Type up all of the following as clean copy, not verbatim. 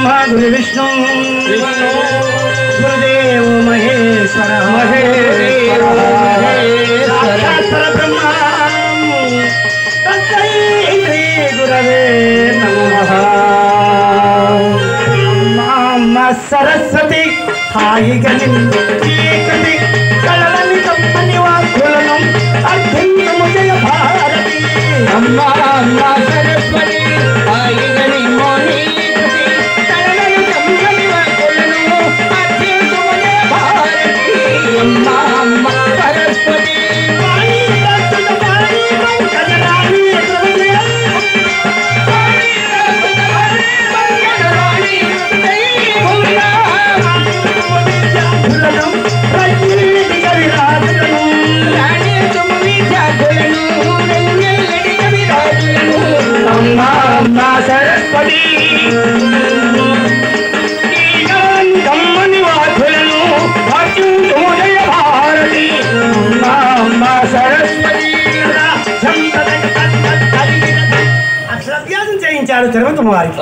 ब्रह्मा गुरु विष्णु गुरुदेव महेश्वर साक्षात् ब्रह्मा तस्मै श्री गुरवे नमः। अम्मा सरस्वती हाईगनि चीकटी कलలని కమ్మని వాక్కులను అర్థించము జయ భారతి। అమ్మా అమ్మా సరస్వతి హాయిగని మోహికటి కలలని కమ్మని వాక్కులను అర్థించము జయ భారతి। అమ్మా అమ్మా సరస్వతి వాణి రత్న వాణి పంకజరాణి త్రిపురే వాణి రత్న వాణి పంకజరాణి త్రిపురే కుల్లా సరస్వతి కమ్మని వాకులను జయ భారతి। సరస్వతి అక్షరాభ్యాసం చేయించారు తిరుమల వారికి।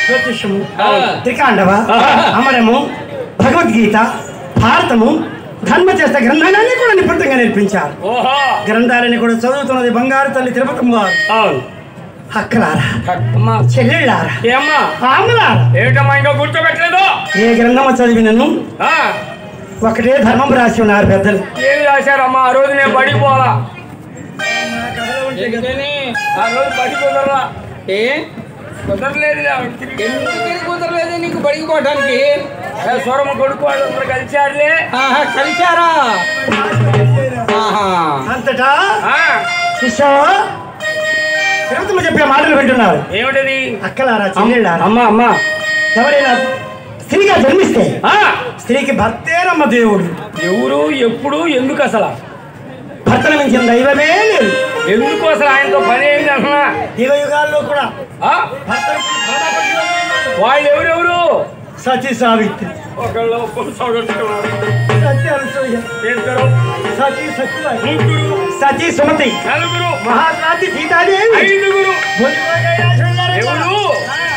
జ్యోతిషము త్రికాండవ అమరము భగవద్గీత భారతము ధర్మచేష్ట గ్రంథాలన్నీ కూడా నిపుణంగా నేర్పించారు। గ్రంథాలని కూడా చదువుతున్నది బంగారు తల్లి తిరుపతి వారు। అక్కలారా చెల్లెళ్ళారా ఆమలారా ఏమిటమ్మా ఇంకా గుర్తుపెట్టలేదు? ఏ గ్రంథము చదివినను ఒకటే ధర్మం రాసి ఉన్నారు పెద్దలు। ఏమి రాశారమ్మా? ఆ రోజు నేను బడికి పోవాలా, ఆ రోజు బడి కుదరలా. కుదరలేదు. కుదరలేదు నీకు బడికి పోవడానికి? స్వరము కొడుకు వాళ్ళందరూ కలిశారులే. కలిశారా? అంతటా శిష్యా తిరుపతి చెప్పే మాటలు వింటున్నారు। ఏమిటది? అక్కలారా చెల్లెళ్ళారా అమ్మా అమ్మా ఎవరైనా స్త్రీగా జన్మిస్తే స్త్రీకి భర్తేనమ్మ దేవుడు। ఎవరు ఎప్పుడు ఎందుకు అసలు? భర్తను మించిన దైవమే లేదు। ఎందుకు అసలు ఆయనతో పని ఏంటి అసలు? యుగ యుగాల్లో కూడా వాళ్ళు ఎవరెవరు? సతీ సావిత్రి, ఒకళ్ళు సతీ సుమతి, మహాత్మాతి సీతాదేవి, ఎవరు?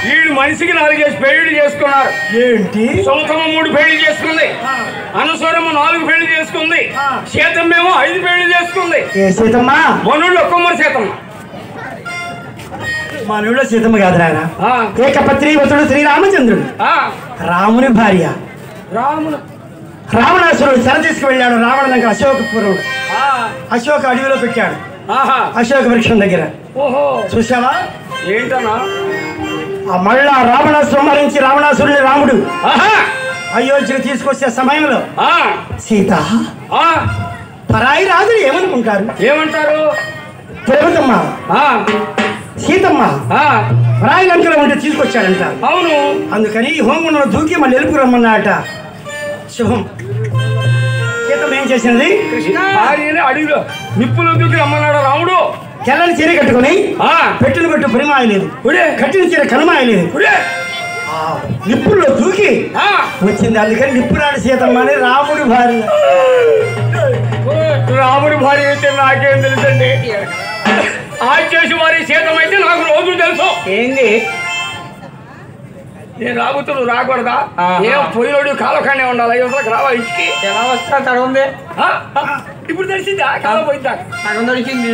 వీళ్ళు మనిషికి 4 పెళ్లి చేసుకున్నారు. ఏంటి? సొంతమ 3 పెళ్లి చేసుకుంది, అనుసరము 4 పెళ్లి చేసుకుంది, సీతమ్మేమో 5 పెళ్లి చేసుకుంది. ఏ సీతమ్మ? మనూళ్ళు ఒక్కమ్మరు సీతమ్మ. మనూళ్ళో సీతమ్మ కాదు నాయన, ఏకపత్ని వసుడు శ్రీరామచంద్రుడు రాముని భార్య। రావణాసురుడు చెర తీసుకువెళ్ళాడు రావణ అశోకపురం, అశోక అడవిలో పెట్టాడు, అశోక వృక్షం దగ్గర। చూసావా ఏంటన్నా? మళ్ళా రావణాసురం మరించి రావణాసురుని రాముడు అయోధ్యకు తీసుకొచ్చే సమయంలో సీత పరాయి రాజులు ఏమనుకుంటారు? ఏమంటారు? తిరుపతమ్మ సీతమ్మ పరాయి లంకలో ఉంటే తీసుకొచ్చాడంట। అవును, అందుకని హోమంలో దూకి మళ్ళీ ఎలుపు రమ్మన్నాట। శుభం. సీతమ్మ ఏం చేసినది? అడవిలో నిప్పులో దూకి రమ్మన్నాడు రాముడు। తెల్లని చీర కట్టుకుని పెట్టిన పెట్టు పరిమాయలేదు, కట్టిన చీర కనుమాయలేదు, నిప్పుల్లో దూకి వచ్చింది। అందుకని నిప్పురాడు సీతమ్మ అని రాముడి భార్య। రాముడి భార్య అయితే నాకేం తెలుసండి? ఆచేసి వారి సీతమ్మ అయితే నాకు రోజు తెలుసు. ఏంది? నేను రాబోతుడు రాకూడదా? ఏం పొయ్యిలోడు కాలకానే ఉండాలి, యువతలకు రావా ఇంటికి? ఎలా వస్తా తడుంది? ఇప్పుడు తెలిసిందా? కాలం పోయిందా? సగం దొరికింది.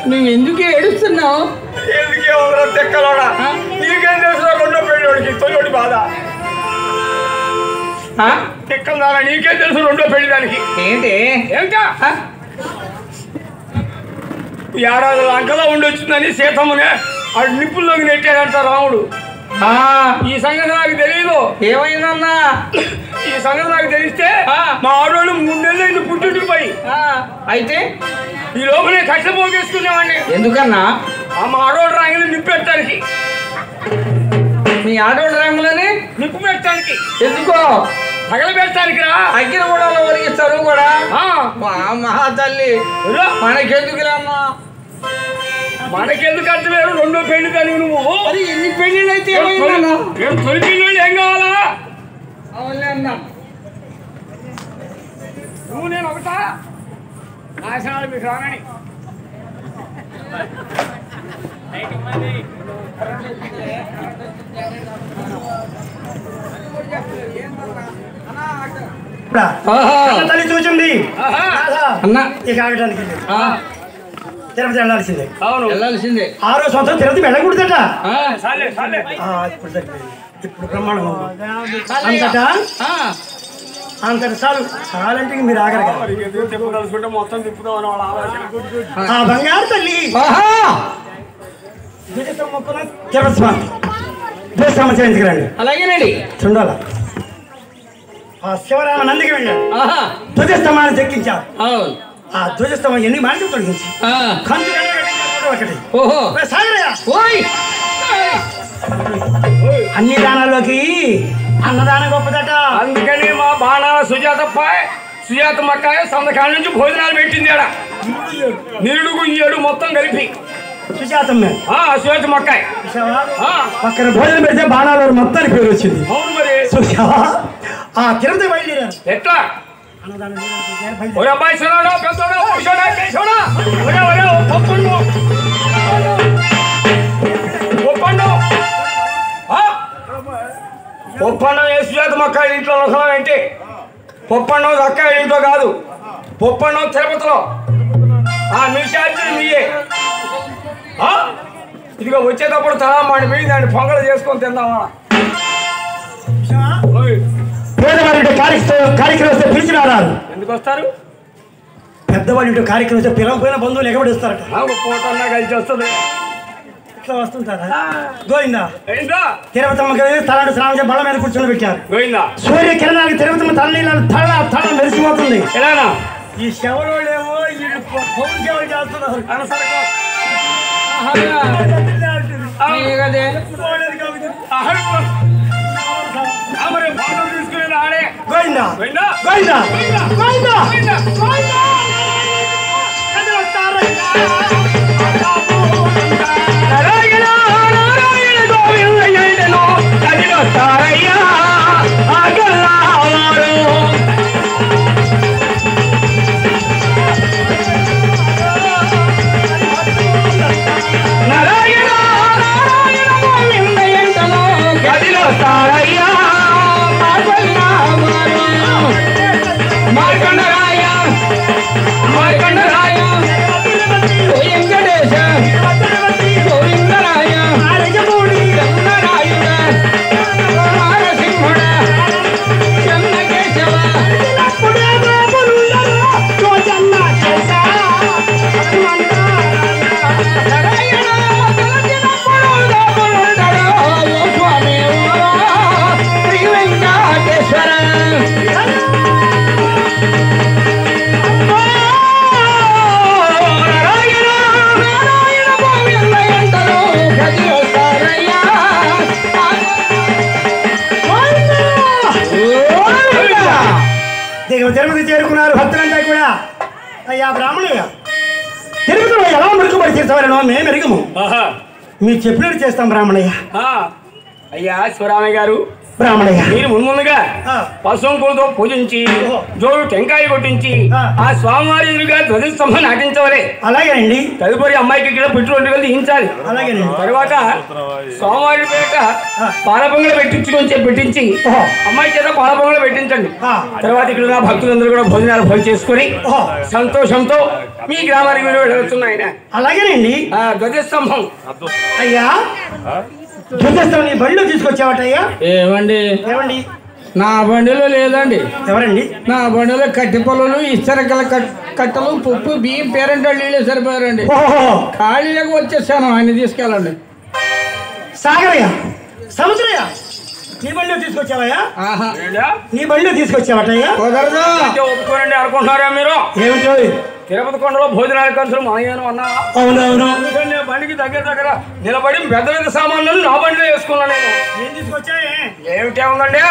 నువ్వు ఎందుకు ఏడుస్తున్నావు? ఎందుకే ఉండరా తెక్కలోడా? నీకేం తెలుసు? 2వ పెళ్ళికి తొలి బాధ తెక్కల దానా నీకేం తెలుసు? 2వ పెళ్లి దానికి ఏంటి? ఏంటా ఏడాది లంకలో ఉండొచ్చిందని సీతమ్మనే ఆ నిప్పుల్లోకి నెట్టాడంట రాముడు। ఈ సంగతి నాకు తెలియదు. ఏమైందన్నా? ఈ సంగతి నాకు తెలిస్తే మా ఆడవాళ్ళు 3 నెలలు పుట్టింటికి పోయి అయితే ఈ లోపలే కట్ట పోగేసుకునేవాడిని. ఎందుకన్నా? మా ఆడవాళ్ళు రాంగిని నిప్పు పెట్టడానికి. మీ ఆడవాళ్ళ రంగులని నిప్పు పెట్టడానికి? ఎందుకో? తగలబెట్టడానికి రా. అగ్గిన కూడా ఒరిగిస్తారు కూడా. మహా తల్లి మనకెందుకు అమ్మా? మనకెందుకు అర్థం లేదు? 2వ పెళ్లి కానీ నువ్వు మరి ఎన్ని పెళ్లిళ్ళు అయితే తొలి పెళ్లి ఏం కావాలా? అవునులే అన్న. నువ్వు నేను ఒకటా నాశనాలు మీకు రానని తల్లి చూసింది అన్న ఇక ఆగడానికి తిరుపతి వెళ్ళాల్సిందే. అవును వెళ్ళాల్సిందే. 6వ సంవత్సరం తిరుపతి వెళ్ళకూడదట. చాలే చాలే ఇప్పుడు బ్రహ్మాండం అంతటా అంతటి చాలు చాలంటే మీరు ఆగరు తిప్పుదలుచుకుంటే మొత్తం తిప్పుదామని వాళ్ళ ఆలోచన. ఆ బంగారు తల్లి తిరుపతి స్వామి చేయించుకురండి. అలాగేనండి. చూడాల ఆ శివరామ నందికి వెళ్ళాడు. ధ్వజస్తంభాన్ని చెక్కించారు. ఆ ధ్వజస్తంభం ఎన్ని మాటలు తొలగించి ఒకటి అన్ని దానాల్లోకి అన్నదానం గొప్పదట. అందుకని మా బాణాల సుజాత మక్కాయ సంతకాల నుంచి భోజనాలు పెట్టింది ఆడ. నిరుడుగు ఏడు మొత్తం కలిపి సుజాతమ్మ సుజాత మక్కాయ పక్కన భోజనం పెడితే బాణాలు మొత్తానికి పేరు వచ్చింది. అవును మరి ఆ తిరుపతి బయలుదేరారు. ఎట్లా ఒరే అబ్బాయి చిన్నాడా పెద్దోడా పురుషోడా కేశోడా ఒరే ఒరే ఒప్పండు ఒప్పండం ఏ సుజాత మక్కాయ ఇంట్లో అవసరం ఏంటి? పొప్పండం అక్కాయ ఇంట్లో కాదు, పొప్పండం తిరుపతిలో. మీ శాస్త్రి మీయే. ఇదిగో వచ్చేటప్పుడు తలా మాడిపోయి దాన్ని పొంగలు చేసుకొని తిందామా? కార్యక్రమం వస్తే పిలిచిన రాదు. ఎందుకు వస్తారు? పెద్దవాళ్ళు కార్యక్రమం వస్తే పిలవపోయిన బంధువులు ఎగబడి వస్తారట. పోటన్నా కలిసి వస్తుంది. ఇట్లా వస్తుంటారా? గోవిందా తిరుపతమ్మ తలాంటి స్నానం బళ్ళ మీద కూర్చొని పెట్టారు. గోవిందా సూర్య కిరణానికి తిరుపతమ్మ తల మెరిసిపోతుంది. ఈ శవరోళ్ళేమో పౌరు సేవలు చేస్తున్నారు. తీసుకునే ఆడే గోవిందా గోవిందా గోవిందా నారాయణ నారాయణ గోవిందయ్యను కదిలొస్తారయ్యా ఆగల్లావారు. నారాయణ నారాయణ గోవిందయ్యను కదిలొస్తారయ్యా ఆగల్లావారు. మార్కండరాయ మార్కండరాయ వెంకటేశ గోవిందరాయ చంద్రరాయుడ నారసింహుడ చంద్రకేశవ స్వామి శ్రీ వెంకటేశ్వర తిరుపతి చేరుకున్నారు భక్తులంతా కూడా. అయ్యా బ్రాహ్మణులు తిరుపతిలో ఎలా మురుగుబడి చేస్తామో మేము ఎరుగము. మీరు చెప్పినట్టు చేస్తాం బ్రాహ్మణయ్య. అయ్యా శివరామయ్య గారు బ్రాహ్మణయ్య మీరు ముందుగా పశువులతో పూజించి జోడు టెంకాయ కొట్టించి ఆ స్వామివారి ఎదురుగా ధ్వజస్తంభం నాటించవలే. అలాగేనండి. తదుపరి అమ్మాయికి ఇక్కడ పెట్రోల్ దించాలి. అలాగేనండి. తర్వాత స్వామివారి పేట పాలపొంగలు పెట్టించి అమ్మాయి చేత పాలపొంగలు పెట్టించండి. తర్వాత ఇక్కడ ఉన్న భక్తులందరూ కూడా భోజనాలు చేసుకుని సంతోషంతో మీ గ్రామానికి మీరు వెళ్ళవచ్చున్నాయన. అలాగేనండి. ధ్వజస్తంభం అయ్యా ధ్వజస్తంభం నీ బండిలో తీసుకొచ్చావటయ్యా? ఏమండి ఏమండి నా బండిలో లేదండి. ఎవరండి? నా బండిలో కట్టి పొలలు ఇస్తరకల కట్టలు పప్పు బియ్యం పేరెంట్ నీళ్ళే సరిపోయారండి. ఖాళీలకు వచ్చేసాను. ఆయన తీసుకెళ్ళండి. సాగరయ్య సముద్రయ్య నీ బండిలో తీసుకొచ్చావయ్యా? నీ బండిలో తీసుకొచ్చావటయ్యా? కుదరదు. ఒప్పుకోరండి అనుకుంటున్నారా మీరు? ఏమిటో తిరుపతి కొండలో భోజనాల ఖర్చులు మాయను అన్నా. అవునవును. ఎందుకంటే బండికి దగ్గర నిలబడి పెద్ద పెద్ద సామాన్లు నా బండిలో వేసుకున్నా నేను. ఏం తీసుకొచ్చాయి? ఏమిటే ఉందండి?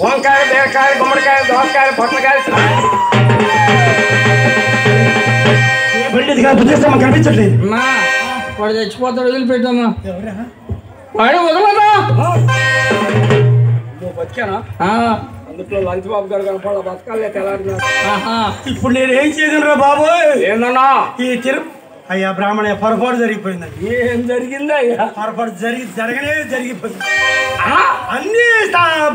వంకాయ, బీరకాయ, గుమ్మడికాయ, దోసకాయ, పొట్లకాయ. బండి ధ్వజస్తంభం కనిపించట్లేదు. వాడు చచ్చిపోతాడు. వదిలిపెట్టామా? వాడు వదలదా? బతికానా? అందుట్లో లంచ్ బాబు గారు కనపడ బతకాలే తెల్లారి. ఇప్పుడు నేను ఏం చేయదురా బాబు? ఏందన్నా ఈ అయ్యా బ్రాహ్మణ పొరపాటు జరిగిపోయిందండి. ఏం జరిగిందా అయ్యా? పొరపాటు జరిగిపోయింది. అన్ని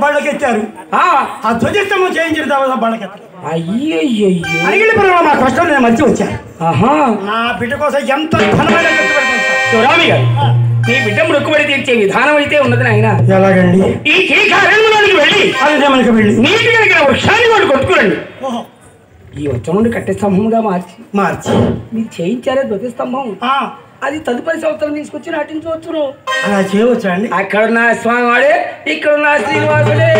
బళ్ళకెత్తారు. ఆ ధ్వజస్తంభం చేయించిన తర్వాత బళ్ళకెత్తారు. అయ్యయ్యో అడిగిన మా కష్టం నేను మంచి వచ్చాను. నా బిడ్డ కోసం ఎంత ఘనమైన శివరామి గారు నీ బిడ్డ మొక్కుబడి తీర్చే విధానం అయితే ఉన్నది నాయన. ఎలాగండి? ఈ కీకారణ్యంలోనికి వెళ్ళి నీటి కలిగిన వృక్షాన్ని వాడు కొట్టుకురండి. ఈ వచ్చ నుండి కట్టె స్తంభంగా మార్చి మీరు చేయించారే ధ్వజస్తంభం అది తదుపరి సంవత్సరం తీసుకొచ్చి నాటించవచ్చు. అలా చేయవచ్చా అండి? అక్కడున్న స్వామి వాడే ఇక్కడున్న శ్రీనివాసుడే.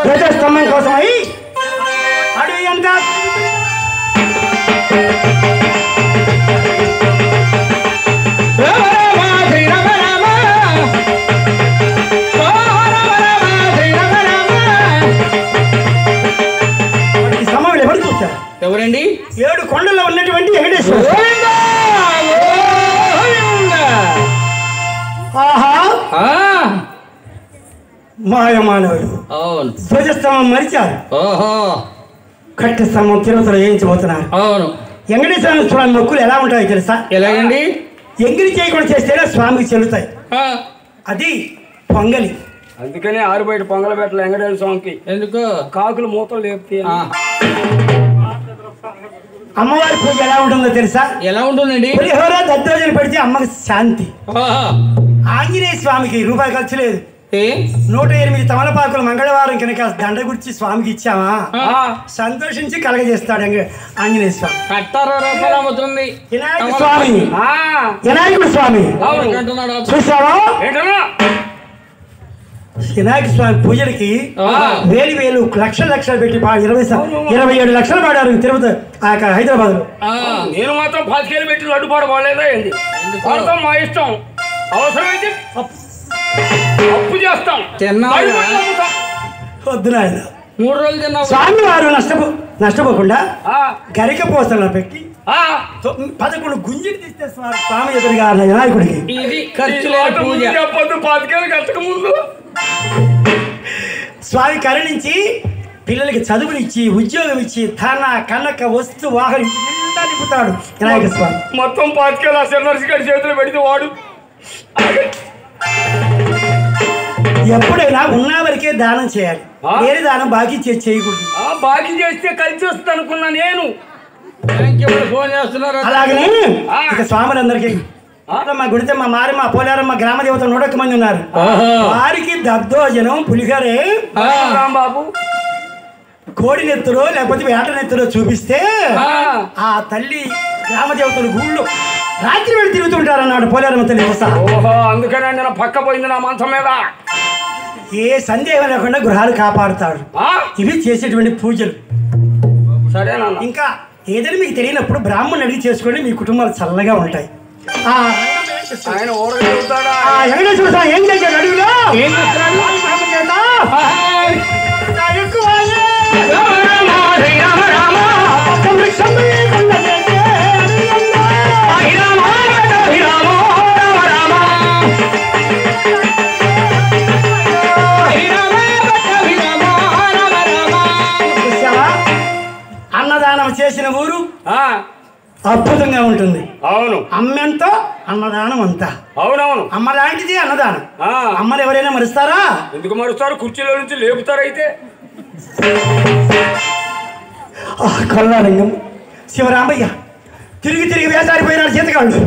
ధ్వజస్తంభం కోసమై అడవి ఎంత సమయంలో ఎవరు చూశారు? ఎవరండి? 7 కొండల్లో ఉన్నటువంటి వెంకటేశ్వర. మాయమానవుడు ధ్వజస్తంభం మరిచారు. కట్టె స్తంభం తిరుపతిలో వేయించబోతున్నారు. అవును. వెంకటేశ్వర స్వామి మొక్కులు ఎలా ఉంటాయో తెలుసా? ఎలాగండి? ఎంగిలి చేయకుండా చేస్తేనే స్వామికి చెల్లుతాయి. అది పొంగలి. అందుకనే 6 బయట పొంగలు పెట్టలే వెంకటేశ్వర స్వామికి. ఎందుకు? కాకులు మూతలు లేపుతాయి. అమ్మవారి పూజ ఎలా ఉంటుందో తెలుసా? ఎలా ఉంటుందండి? పులిహోర దద్దోజన పెడితే అమ్మకి శాంతి. ఆంజనేయ స్వామికి రూపాయి ఖర్చు లేదు. 108 తమలపాకులు మంగళవారం కనుక దండ గుర్చి స్వామికి ఇచ్చామా సంతోషించి కలగజేస్తాడు ఆంజనేయ స్వామి. వినాయక స్వామి వినాయకుడు స్వామి చూసావా? వినాయక స్వామి పూజలకి వేలు లక్షలు పెట్టి 27 లక్షలు పాడారు తిరుపతి హైదరాబాద్ లో. నేను మాత్రం 10 పెట్టి లడ్డు పాడలేదా ఏంది? మా ఇష్టం. అవసరమైతే అప్పు చేస్తాం. వద్దు నాయన. 3 రోజులు తిన్నా స్వామి వారు నష్టపోకుండా గరిక పోసలో పెట్టి 11 గుంజిని తీస్తే స్వామి ఎదురుగా వినాయకుడికి ఖర్చు ముందు స్వామి కరుణించి పిల్లలకి చదువునిచ్చి ఉద్యోగం ఇచ్చి ధన కనక వస్తు వాహనం నింపుతాడు వినాయక స్వామి. మొత్తం 5 సెల్లర్స్ గడి చేతులు పెడితే వాడు ఎప్పుడైనా ఉన్న వరకే దానం చేయాలి. వేరే దానం బాకీ చేయకూడదు. బాకీ చేస్తే కలిసి వస్తుంది అనుకున్నా నేను. ఫోన్ చేస్తున్నారు. అలాగనే ఇక స్వాములందరికీ మా గుడితే మా మారమ్మ పోలేరమ్మ గ్రామ దేవత 101 మంది ఉన్నారు. వారికి దద్దోజనం పులిహోరే బాబు కోడి నెత్తురో లేకపోతే వేట నెత్తురో చూపిస్తే ఆ తల్లి గ్రామ దేవతలు గూళ్ళు రాత్రి వెళ్ళి తిరుగుతుంటారు అన్నాడు పోలేరమ్మ తల్లి. అందుకనే నేను పక్క పోయింది నా మంచం మీద. ఏ సందేహం లేకుండా గృహాలు కాపాడుతాడు. ఇవి చేసేటువంటి పూజలు. సరేనా? ఇంకా ఏదైనా మీకు తెలియనప్పుడు బ్రాహ్మణుని అడిగి చేసుకోండి, మీ కుటుంబాలు చల్లగా ఉంటాయి. ఆయన ఓడగలుగుతాడా? వెంకటేశ్వర ఏం చేశాడు అడవిలో? ఏం చేస్తున్నాడు? అన్నదానం చేసిన ఊరు అద్భుతంగా ఉంటుంది. అవును. అమ్మెంతో అన్నదానం అంతా. అవునవును. అమ్మ లాంటిది అన్నదానం. అమ్మని ఎవరైనా మరుస్తారా? ఎందుకు మరుస్తారు? కుర్చీలో నుంచి లేపుతారు. అయితే కొల్లాలింగం శివరామయ్య తిరిగి వేసారిపోయినాడు చేతకాళ్ళు.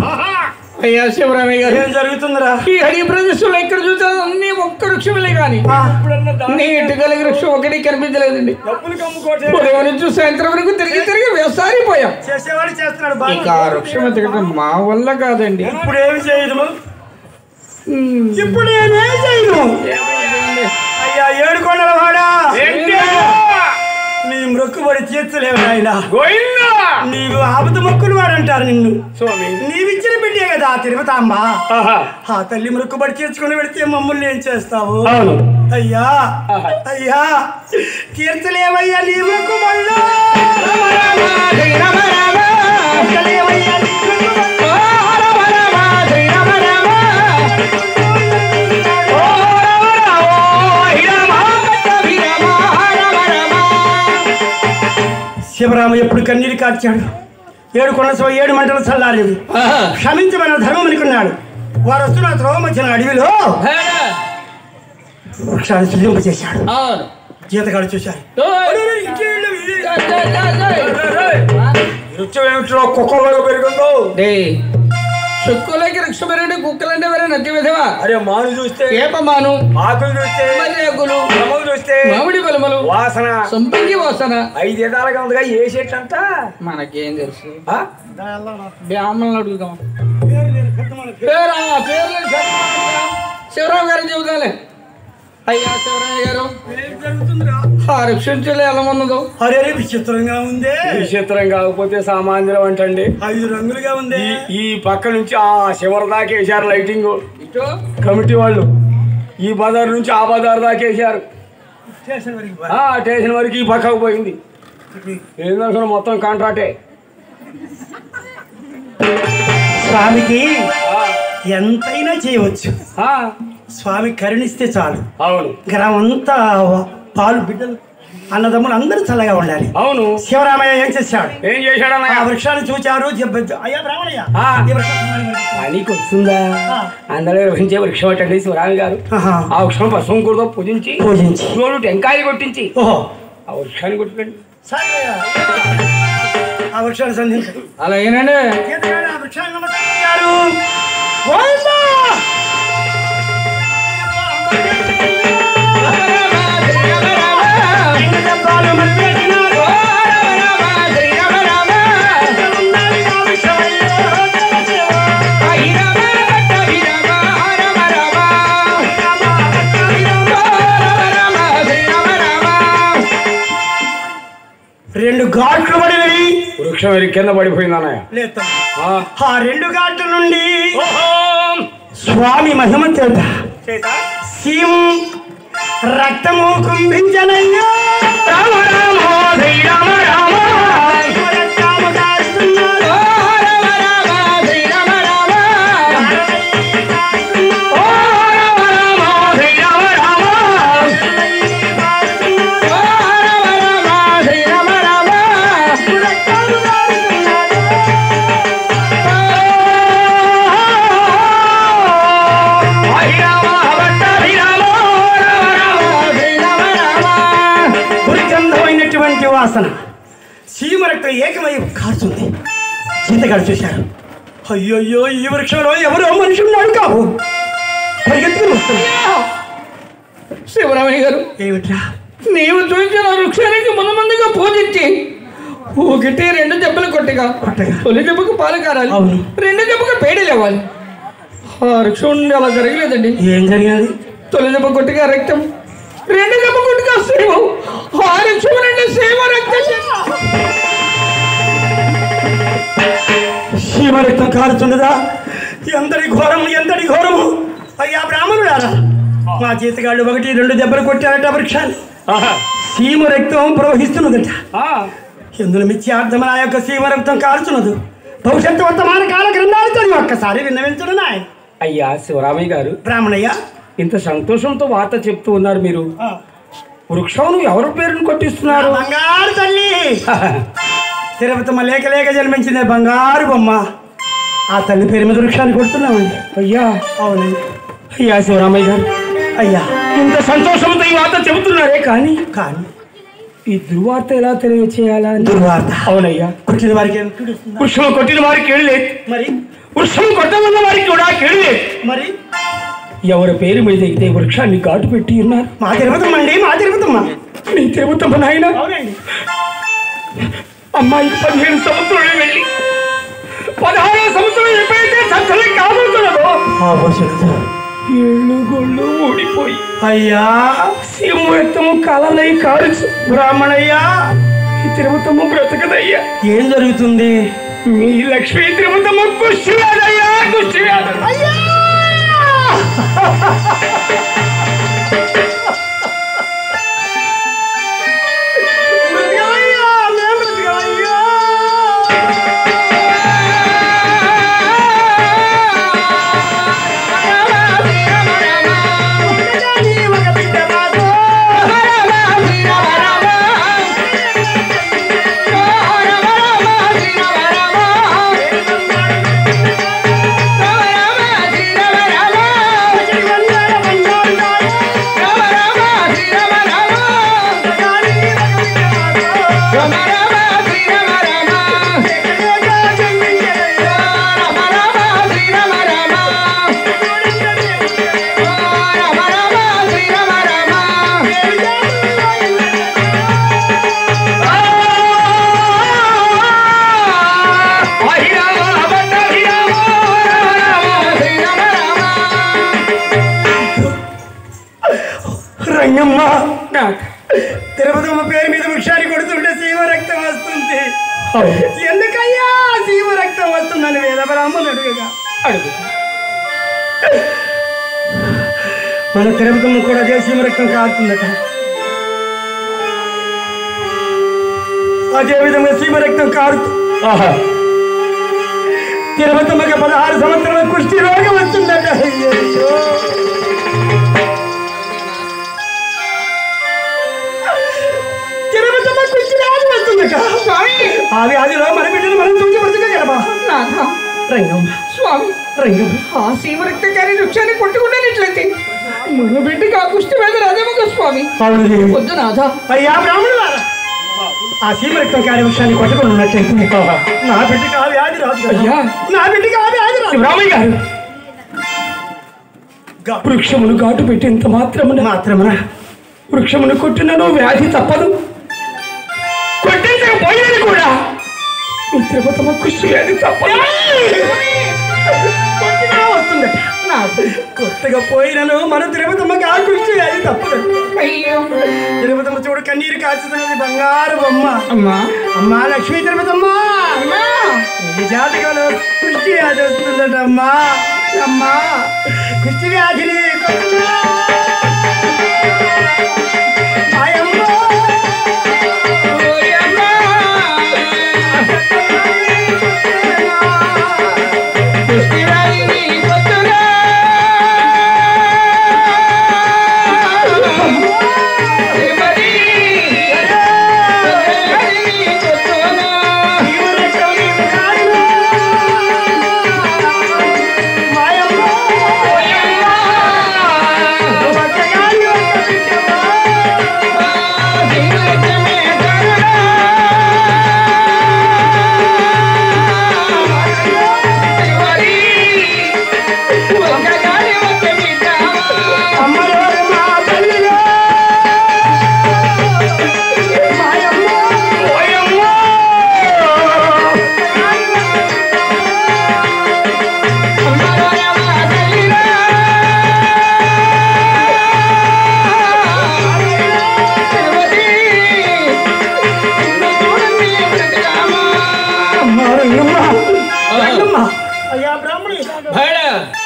అయ్యా శివరామయ్య గారు ఏం జరుగుతుందిరా? ఈ హరి ప్రదేశంలో ఎక్కడ చూసా అన్ని ఒక్క వృక్షములే కానీ నీటి కలిగి వృక్షం ఒకటి కనిపించలేదండి. ఉదయం నుంచి సాయంత్రం వరకు తిరిగి వేసారిపోయాం. చేసేవాడు చేస్తున్నాడు. ఇక ఆ వృక్షం ఎత్తకడం మా వల్ల కాదండి. ఇప్పుడు ఏమి చేయదు? ఇప్పుడు ఏమేం చేయదు? అయ్యా 7 కొండల వాడా నీ మొక్కుబడి తీర్చలేవు నాయన. నీవు ఆపద మొక్కులు వాడంటారు నిన్ను. నీవిచ్చిన బిడ్డే కదా తిరుపతమ్మ. ఆ తల్లి మొక్కుబడి తీర్చుకుని పెడితే మమ్మల్ని ఏం చేస్తావు? అయ్యా అయ్యా తీర్చలేవయ్యా నీ మొక్కుబడులు. శివరామ ఎప్పుడు కన్నీరు కార్చాడు. 7 కొండ 7 మంటలు చల్లారేవి. క్షమించమన్న ధర్మం అనుకున్నాడు. వారు వస్తున్న త్రోవ మధ్యన అడవిలో వృక్షాన్ని సృజింపచేశాడు. జీతగాడు చూశారు. కుక్కలో పెరుగుందో చుక్కలకి వృక్ష పెరిగి కుక్కలంటే వేరే నచ్చి విధవా. అరే మాను చూస్తే ఏపమాను, ఆకులు చూస్తే మర్రేకులు, కొమ్మలు చూస్తే మామిడి పలుమలు, వాసన సంపంగి వాసన 5 ఎదాలుగా ఉందిగా. ఏ చెట్టు అంట మనకేం తెలుసు? బ్రాహ్మణులు అడుగుదాం. శివరావు గారు చెబుతాలే. అయ్యా శివరామయ్య గారు ఆ వృక్షంలో ఎలా ఉన్నదో? అరే విచిత్రంగా ఉంది. విచిత్రం కాకపోతే సామాన్యులం అంటండి. 5 రంగులుగా ఉంది. ఈ పక్క నుంచి ఆ శివర దాకా వేశారు లైటింగ్ కమిటీ వాళ్ళు. ఈ బజార్ నుంచి ఆ బజార్ దాకా వేశారు. స్టేషన్ వరకు ఈ పక్కకు పోయింది. ఏంటంటే మొత్తం కాంట్రాక్టే. స్వామికి ఎంతైనా చేయవచ్చు. స్వామి కరుణిస్తే చాలు. అవును. గ్రామంతా పాలు బిడ్డలు అన్నదమ్ములు అందరూ చల్లగా ఉండాలి. అవును. శివరామయ్య ఏం చేశాడు? ఏం చేశాడు? ఆ వృక్షాన్ని చూచారు. అయ్యా బ్రాహ్మణయ్య నీకు వస్తుందా? అందరూ వహించే వృక్షం అటండి శివరామయ్య గారు. ఆ వృక్షం పశువుతో పూజించి చూడు టెంకాయలు కొట్టించి ఆ వృక్షాన్ని కొట్టుకోండి. ఆ వృక్షాన్ని సంధించండి. అలా ఏనండి. ఆ వృక్షాన్ని రెండు ఘాట్లు పడినవి. వృక్షం కింద పడిపోయింది అన్నయ్య. లేదు. ఆ 2 ఘాట్ల నుండి స్వామి మహిమ చేత సీం రక్తము కుంభించనయ్యా. రామ రామ శ్రీ రామ రామ రక్తము కారుతున్నారు. రామ రామ శ్రీ రామ రామ ఓ రామ రామ శ్రీ రామ రామ ఓ రామ రామ శ్రీ రామ రామ రక్తము కారుతున్నారు. వాసన సీమ రక్తం ఏకమై కారుతుంది. సీతగాడు చూశారు. అయ్యోయ్యో ఈ వృక్షంలో ఎవరో మనుషున్నాడు కావు. పరిగెత్తుకుని వస్తుంది. శివరామయ్య గారు ఏమిట్రా? నీవు చూసిన వృక్షానికి ముందుగా పూజించి 1 2 దెబ్బలు కొట్టగా తొలి దెబ్బకు పాలు కారాలి. 2 దెబ్బకు పేడలు ఇవ్వాలి. ఆ వృక్షం అలా జరగలేదండి. ఏం జరిగినది? తొలి దెబ్బ కొట్టగా రక్తం, 2 దెబ్బ కొట్టగా శివం. ఆ వృక్షం నుండి శివ రక్తం సీమ రక్తం కారుతున్నదా? ఎంతటి ఘోరము ఎంతటి ఘోరము. అయ్యా బ్రాహ్మణుడారా, మా చేతిగాళ్ళు 1 2 దెబ్బలు కొట్టారట వృక్షాన్ని. సీమ రక్తం ప్రవహిస్తున్నదట. ఎందులో మిథ్యార్థం ఆ యొక్క సీమ రక్తం కారుతున్నది. భవిష్యత్తు వర్తమాన కాల గ్రంథాలతో ఒక్కసారి విన్నవించడు నాయన. అయ్యా శివరామయ్య గారు, బ్రాహ్మణయ్య ఇంత సంతోషంతో వార్త చెప్తూ ఉన్నారు మీరు. వృక్షం ఎవరి పేరును కొట్టిస్తున్నారు? బంగారు తల్లి తిరుపతమ్మ లేక లేక జన్మించింది బంగారు బొమ్మ. ఆ తల్లి పేరు మీద వృక్షాన్ని కొడుతున్నామండి. అయ్యా అవునండి. అయ్యా శివరామయ్య గారు, అయ్యా ఇంత సంతోషంతో ఈ వార్త చెబుతున్నారే కానీ ఈ దుర్వార్త ఎలా తెలియచేయాలా? దుర్వార్త? అవునయ్యా. కొట్టిన వారికి వృక్షం కొట్టిన వారికి ఏడులేదు, మరి వృక్షం కొట్టమన్న వారికి కూడా కేడులేదు. మరి ఎవరి పేరు మీద అయితే వృక్షాన్ని ఘాటు పెట్టి ఉన్నారు? మా తిరుపతమ్మ అండి, మా తిరుపతమ్మ. నీ తిరుపతమ్మ నాయన. అవునండి. అమ్మాయి 15 సంవత్సరాలు వెళ్ళి 16వ సంవత్సరం ఎప్పుడైతే సంతలం కాబోతున్నదో ఏళ్ళు గొళ్ళు ఊడిపోయి అయ్యా సింహము కలలై కాల్చు. బ్రాహ్మణయ్యా తిరుమతమ్మ బ్రతకదయ్యా. ఏం జరుగుతుంది? మీ లక్ష్మీ తిరుమతమ్మ కుష్టివ్యాధయ్యా, కుష్టివ్యాధి. రంగమ్మ, తిరుపతమ్మ పేరు మీద వృక్షాన్ని కొడుతుంటే సీమ రక్తం వస్తుంది. ఎందుకయ్యా సీమ రక్తం వస్తుందని వేద బ్రాహ్మణుడు అడుగుగా అడుగు. మన తిరుపతమ్మ కూడా అదే సీమ రక్తం కారుతుందట. అదే విధంగా సీమ రక్తం కారుతూ తిరుపతమ్మకి 16 సంవత్సరాల కుష్టి రోగం వస్తుందట. అయ్యో, ఆ వ్యాధిలో మన బిడ్డను మనం తుంచబడుతున్నా. రంగమ్మ, స్వామి, రంగమ్మ, ఆ సీమ రక్తకారి వృక్షాన్ని కొట్టుకుంటానట్లయితే మన బిడ్డకి ఆ కుష్టి వ్యాధి రాదేమో స్వామి. వద్దు నాథ. అయ్యా బ్రాహ్మణుడు, ఆ సీమ రక్తం కాని వృక్షాన్ని కొట్టుకుని ఉన్నట్లయితే నా బిడ్డకి ఆ వ్యాధి రాదు. అయ్యా, నా బిడ్డకి ఆ వ్యాధి రాదు. రామయ్య గారు, వృక్షమును ఘాటు పెట్టేంత మాత్రమున వృక్షమును కొట్టినను వ్యాధి తప్పదు. కొట్టేసకపోయినది కూడా మీ తిరుపతమ్మ కుష్టి వ్యాధి తప్పదు. వస్తుందట. కొత్తగా పోయినను మన తిరుపతమ్మకి ఆ కుష్టి వ్యాధి తప్పదు. అయ్యో, తిరుపతమ్మ చూడు కన్నీరు కాచుతున్నది బంగారు బొమ్మ. అమ్మా, అమ్మా లక్ష్మీ తిరుపతమ్మ, ఈ జాతకంలో కుష్టి వ్యాధి వస్తుందట. అమ్మా, అమ్మా కుష్టి వ్యాధిని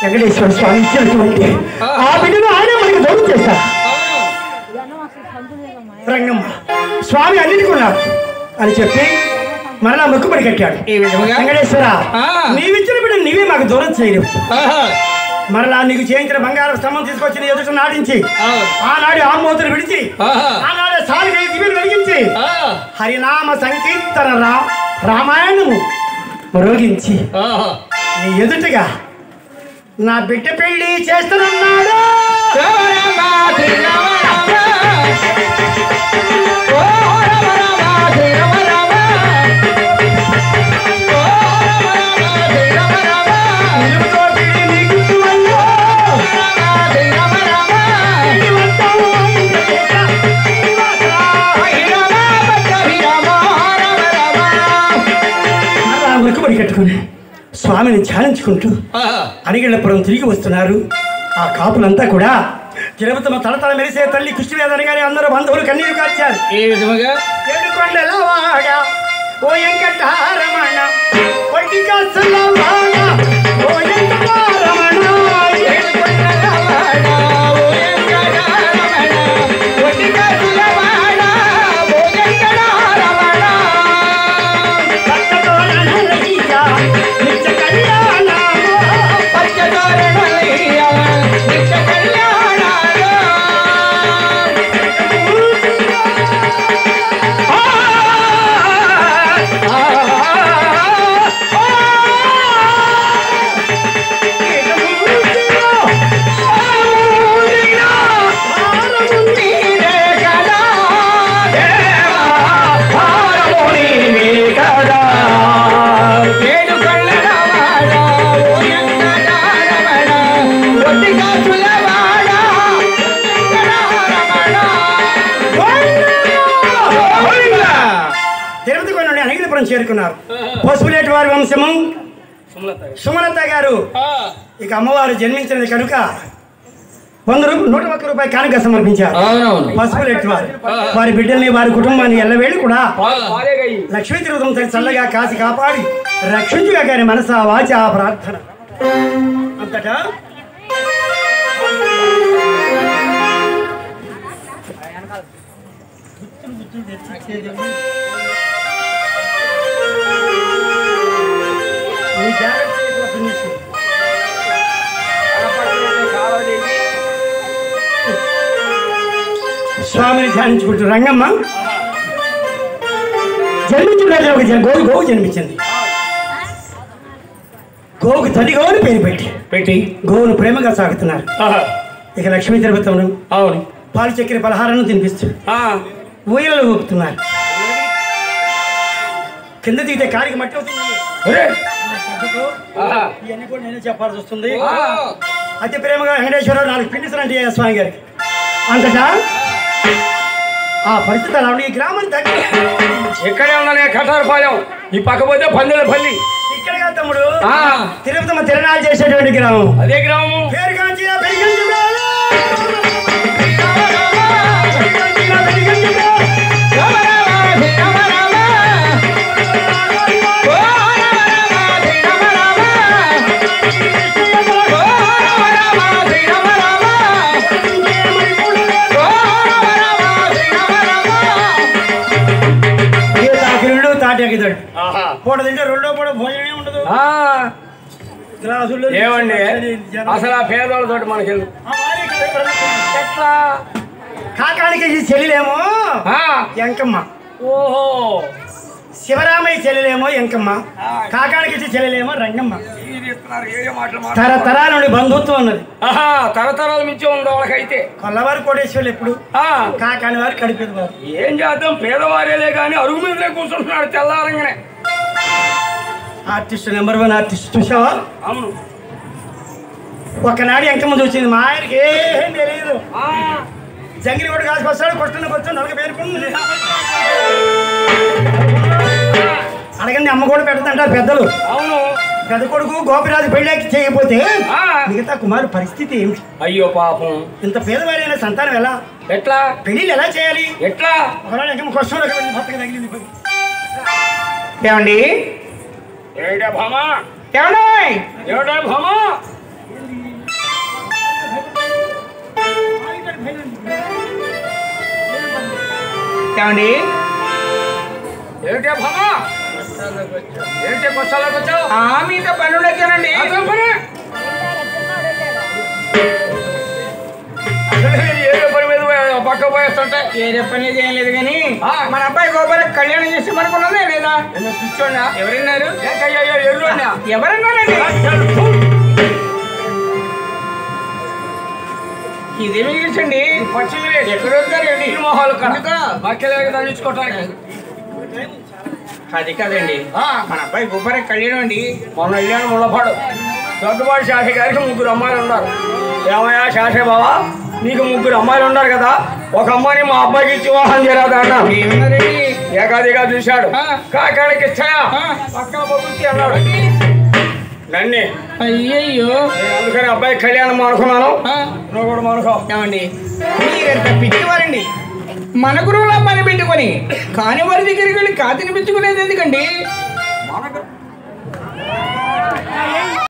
వెంకటేశ్వర స్వామి ఇచ్చినటువంటి ఆ బిడ్డను ఆయనే మనకి దూరం చేశారు. రంగమ్మ, స్వామి అన్నిటికున్నారు అని చెప్పి మరలా మొక్కుబడి కట్టాడు. వెంకటేశ్వర, నీవిచ్చిన బిడ్డ నీవే మాకు దూరం చేయలేవు. మరలా నీకు చేయించిన బంగారం స్తంభం తీసుకొచ్చి ఎదుట నాటించి ఆనాడు ఆమోదలు విడిచి ఆనాడు సారిగా దివ్యను వెలిగించి హరినామ సంకీర్తన రామాయణము మ్రోగించి నీ ఎదుటగా నా బిడ్డ పెళ్లి చేస్తున్నాడు. మొక్కుబడి కట్టుకుని స్వామిని ధ్యానించుకుంటూ అడిగిళ్ళపురం తిరిగి వస్తున్నారు. ఆ కాపులంతా కూడా తిరుపతి తలతల మెరిసే తల్లి కృష్ణవేదని గారి అందరూ బంధువులు కన్నీరు కార్చారు. ఏ విధముగా? ఏడుకొండలవాడ ఓ వెంకటరమణ కొట్టి కాసులవాడ ఓ వెంకటరమణ ఏడుకొండలవాడ ఓ వెంకటరమణ కొట్టి కాసులవాడ ఓ వెంకటరమణ పచ్చతోరణలయ్య నిత్య కళ్యాణము పచ్చతోరణలయ్య నిత్య కళ్యాణాలు తిరుపతి కొండ నుండి అనిగిరిపురం చేరుకున్నారు. పశువులేటి వారి వంశము సుమలత గారు. ఇక అమ్మవారు జన్మించినది కనుక 101 రూపాయలు కానుక సమర్పించారు. పశువులేటి వారు వారి బిడ్డల్ని వారి కుటుంబాన్ని ఎల్లవేళ కూడా లక్ష్మీ తిరుపతి తల్లి చల్లగా కాసి కాపాడి రక్షించుగా గారి మనస వాచ ప్రార్థన అంతటా స్వామిని ధ్యానించుకుంటూ రంగమ్మ జన్మించిన గోవు జన్మించింది. గోవుకు తల్లి గోవుని పేరు పెట్టి గోవును ప్రేమగా సాగుతున్నారు. ఇక లక్ష్మీ తిరుపతిలో అవును పాలు చక్కెర పలహారాన్ని తినిపిస్తూ ఊయలలో ఊపుతున్నారు. కింద దిగితే కారికి మట్టి అవుతుంది. ఇవన్నీ కూడా నేనే చెప్పాల్సి వస్తుంది. అతి ప్రేమగా వెంకటేశ్వరరావు 4 పిండిస్తానంటే స్వామి గారికి. అంతటా ఆ పరిస్థితి అలా ఈ గ్రామం దగ్గర ఎక్కడే ఉందనే కటారపాలెం ఈ పక్క పోతే పందులపల్లి ఇక్కడ కాదు తమ్ముడు. తిరుపతి తిరణాలు చేసేటువంటి గ్రామం. అదే గ్రామము పేరు కాంచి పూట తింటే రెండో పూట భోజనమే ఉండదు. గ్లాసులు ఏమండి అసలు ఆ పేదవాళ్ళతో మనకి కాకానికి చెల్లెలేమో ఎంకమ్మ. ఓహో శివరామయ్య చెల్లెలేమో ఎంకమ్మ, కాకానికి చెల్లెలేమో రంగమ్మ. తరతరాల నుండి బంధుత్వం ఉన్నది. తరతరాల నుంచి ఉంది వాళ్ళకైతే. కొల్లవారు కోటేశ్వర్లు ఎప్పుడు కాకాని వారు కడిపేది వారు. ఏం చేద్దాం పేదవారేలే కానీ అరుగు మీదనే కూర్చుంటున్నాడు తెల్లారంగానే. ఆర్టిస్ట్ నెంబర్ 1 ఆర్టిస్ట్ చూసావా? అవును. ఒకనాడు ఎంకమ్మ చూసింది. మా ఆయనకి ఏం తెలియదు. జంగిరి కూడా కాసుకు వస్తాడు కొట్టుకుని నలుగు పేరుకుంది. అడగండి అమ్మ కూడా పెడతాంటారు పెద్దలు. అవును. పెద్ద కొడుకు గోపిరాజు పెళ్ళాకి చేయకపోతే మిగతా కుమారు పరిస్థితి ఏమిటి? అయ్యో పాపం. ఇంత పేదవారైన సంతానం ఎలా ఎట్లా పెళ్ళిళ్ళు ఎలా చేయాలి? ఎట్లా తగిలింది. ఏమండి ఏమిటా భామా? ఏమండి భామా? ఏమండి ఏమిటా భామా? ఏంటి కొత్తలోకి వచ్చావు? మీతో పని వచ్చానండి. ఏదో పని మీద పక్క పోయేస్తుంటే ఏదో పని ఏం లేదు కానీ మన అబ్బాయి గోపాల కళ్యాణం చేసి మనకున్నదే లేదా? కూర్చోండా? ఎవరన్నారు? ఎవరన్నారండి? ఇదేమి చూసండి పచ్చిమిరి ఎక్కడ వస్తారండి మొహాలు కనుక మక్కలేక తగ్గించుకోవటానికి. అది కాదండి మన అబ్బాయి గోపాల కళ్యాణం అండి. మొన్న వెళ్ళాను ముళ్ళపాడు. దొడ్డుపాటి శాఖ గారికి 3 అమ్మాయిలు ఉన్నారు. ఏమయ్యా శాఖే బావా, నీకు 3 అమ్మాయిలు ఉన్నారు కదా, ఒక అమ్మాయిని మా అబ్బాయికి ఇచ్చి వివాహం చేయరాదా అన్నా. ఏకాదిగా చూశాడు. కాకాడికి ఇచ్చాయా పక్క బొగ్గుచ్చి అన్నాడు. నన్నే అయ్యయ్యో అందుకని అబ్బాయి కళ్యాణం అనుకున్నాను. నువ్వు కూడా అనుకో. ఏమండి మీరెంత పిచ్చివారండి. మన గురువులా పని పెట్టుకొని కాని వారి దగ్గరికి వెళ్ళి కాతిని పెంచుకునేది ఎందుకండి?